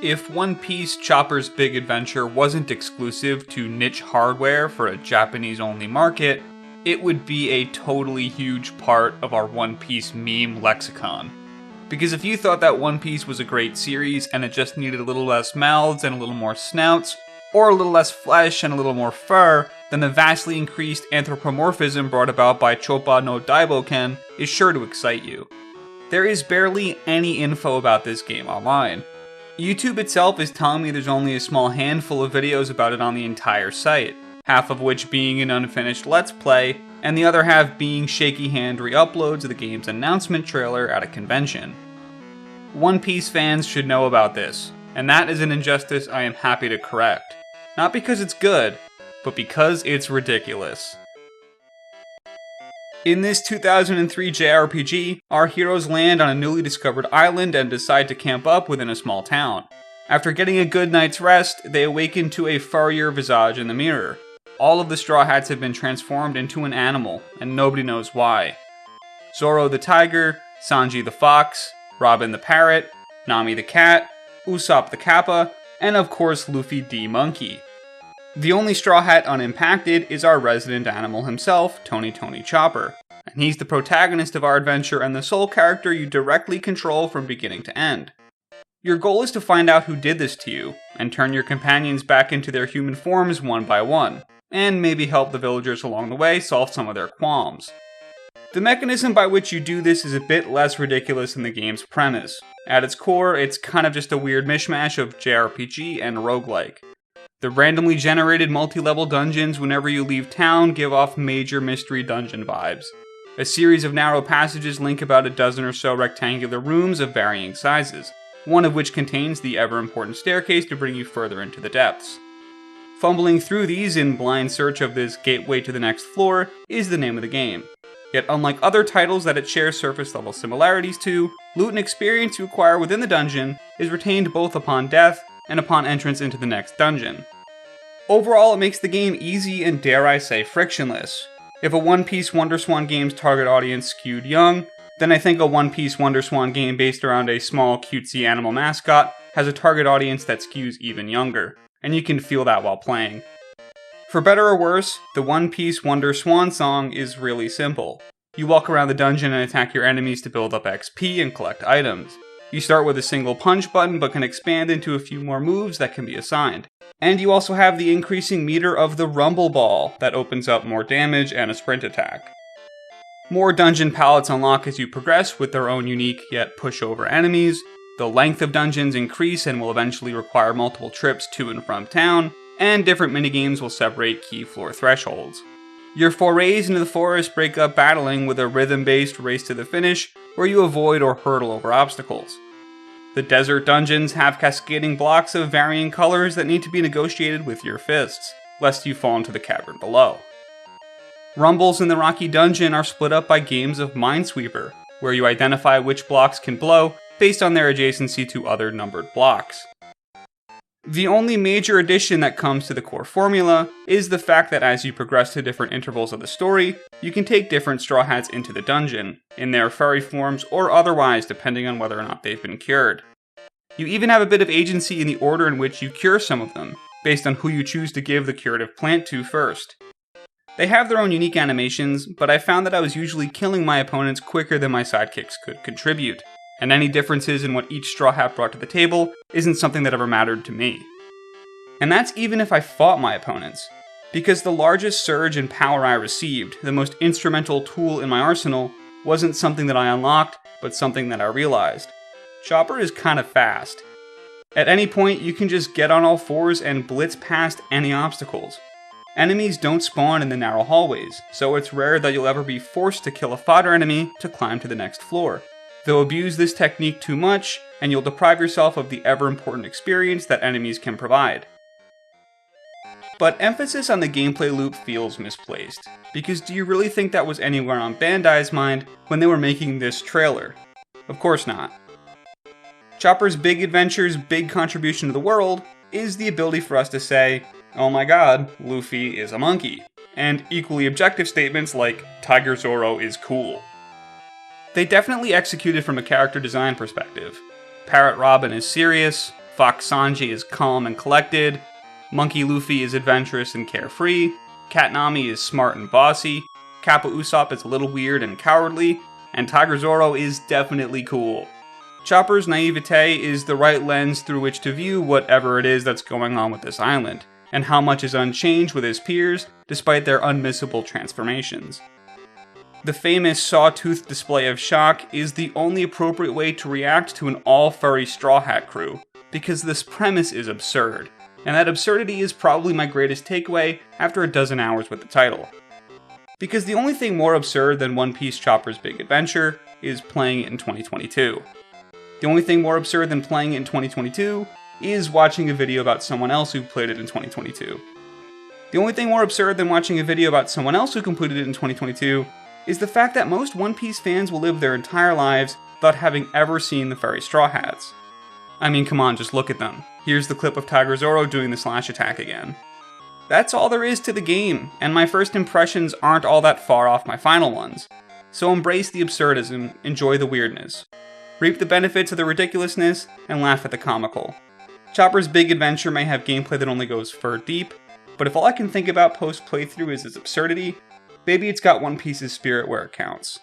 If One Piece Chopper's Big Adventure wasn't exclusive to niche hardware for a Japanese-only market, it would be a totally huge part of our One Piece meme lexicon. Because if you thought that One Piece was a great series and it just needed a little less mouths and a little more snouts, or a little less flesh and a little more fur, then the vastly increased anthropomorphism brought about by Choppa no Daiboken is sure to excite you. There is barely any info about this game online. YouTube itself is telling me there's only a small handful of videos about it on the entire site, half of which being an unfinished Let's Play, and the other half being shaky hand re-uploads of the game's announcement trailer at a convention. One Piece fans should know about this, and that is an injustice I am happy to correct. Not because it's good, but because it's ridiculous. In this 2003 JRPG, our heroes land on a newly discovered island and decide to camp up within a small town. After getting a good night's rest, they awaken to a furrier visage in the mirror. All of the Straw Hats have been transformed into an animal, and nobody knows why. Zoro the tiger, Sanji the fox, Robin the parrot, Nami the cat, Usopp the kappa, and of course Luffy the monkey. The only Straw Hat unimpacted is our resident animal himself, Tony Chopper, and he's the protagonist of our adventure and the sole character you directly control from beginning to end. Your goal is to find out who did this to you, and turn your companions back into their human forms one by one, and maybe help the villagers along the way solve some of their qualms. The mechanism by which you do this is a bit less ridiculous than the game's premise. At its core, it's kind of just a weird mishmash of JRPG and roguelike. The randomly generated multi-level dungeons whenever you leave town give off major mystery dungeon vibes. A series of narrow passages link about a dozen or so rectangular rooms of varying sizes, one of which contains the ever-important staircase to bring you further into the depths. Fumbling through these in blind search of this gateway to the next floor is the name of the game. Yet unlike other titles that it shares surface-level similarities to, loot and experience you acquire within the dungeon is retained both upon death and upon entrance into the next dungeon. Overall, it makes the game easy and, dare I say, frictionless. If a One Piece Wonderswan game's target audience skewed young, then I think a One Piece Wonderswan game based around a small, cutesy animal mascot has a target audience that skews even younger, and you can feel that while playing. For better or worse, the One Piece Wonderswan Song is really simple. You walk around the dungeon and attack your enemies to build up XP and collect items. You start with a single punch button, but can expand into a few more moves that can be assigned. And you also have the increasing meter of the Rumble Ball that opens up more damage and a sprint attack. More dungeon palettes unlock as you progress with their own unique yet pushover enemies. The length of dungeons increase and will eventually require multiple trips to and from town, and different minigames will separate key floor thresholds. Your forays into the forest break up battling with a rhythm-based race to the finish, where you avoid or hurdle over obstacles. The desert dungeons have cascading blocks of varying colors that need to be negotiated with your fists, lest you fall into the cavern below. Rumbles in the rocky dungeon are split up by games of Minesweeper, where you identify which blocks can blow based on their adjacency to other numbered blocks. The only major addition that comes to the core formula is the fact that as you progress to different intervals of the story, you can take different Straw Hats into the dungeon, in their furry forms or otherwise depending on whether or not they've been cured. You even have a bit of agency in the order in which you cure some of them, based on who you choose to give the curative plant to first. They have their own unique animations, but I found that I was usually killing my opponents quicker than my sidekicks could contribute, and any differences in what each Straw Hat brought to the table isn't something that ever mattered to me. And that's even if I fought my opponents, because the largest surge in power I received, the most instrumental tool in my arsenal, wasn't something that I unlocked, but something that I realized. Chopper is kinda fast. At any point, you can just get on all fours and blitz past any obstacles. Enemies don't spawn in the narrow hallways, so it's rare that you'll ever be forced to kill a fodder enemy to climb to the next floor. Though abuse this technique too much, and you'll deprive yourself of the ever-important experience that enemies can provide. But emphasis on the gameplay loop feels misplaced, because do you really think that was anywhere on Bandai's mind when they were making this trailer? Of course not. Chopper's Big Adventure's big contribution to the world is the ability for us to say, oh my god, Luffy is a monkey, and equally objective statements like, Tiger Zoro is cool. They definitely executed from a character design perspective. Parrot Robin is serious, Fox Sanji is calm and collected, Monkey Luffy is adventurous and carefree, Cat Nami is smart and bossy, Kappa Usopp is a little weird and cowardly, and Tiger Zoro is definitely cool. Chopper's naivete is the right lens through which to view whatever it is that's going on with this island, and how much is unchanged with his peers despite their unmissable transformations. The famous sawtooth display of shock is the only appropriate way to react to an all-furry Straw Hat crew, because this premise is absurd, and that absurdity is probably my greatest takeaway after a dozen hours with the title. Because the only thing more absurd than One Piece Chopper's Big Adventure is playing it in 2022. The only thing more absurd than playing it in 2022 is watching a video about someone else who played it in 2022. The only thing more absurd than watching a video about someone else who completed it in 2022 is the fact that most One Piece fans will live their entire lives without having ever seen the furry Straw Hats. I mean, come on, just look at them. Here's the clip of Tiger Zoro doing the slash attack again. That's all there is to the game, and my first impressions aren't all that far off my final ones. So embrace the absurdism, enjoy the weirdness. Reap the benefits of the ridiculousness, and laugh at the comical. Chopper's Big Adventure may have gameplay that only goes fur deep, but if all I can think about post-playthrough is its absurdity, maybe it's got One Piece's spirit where it counts.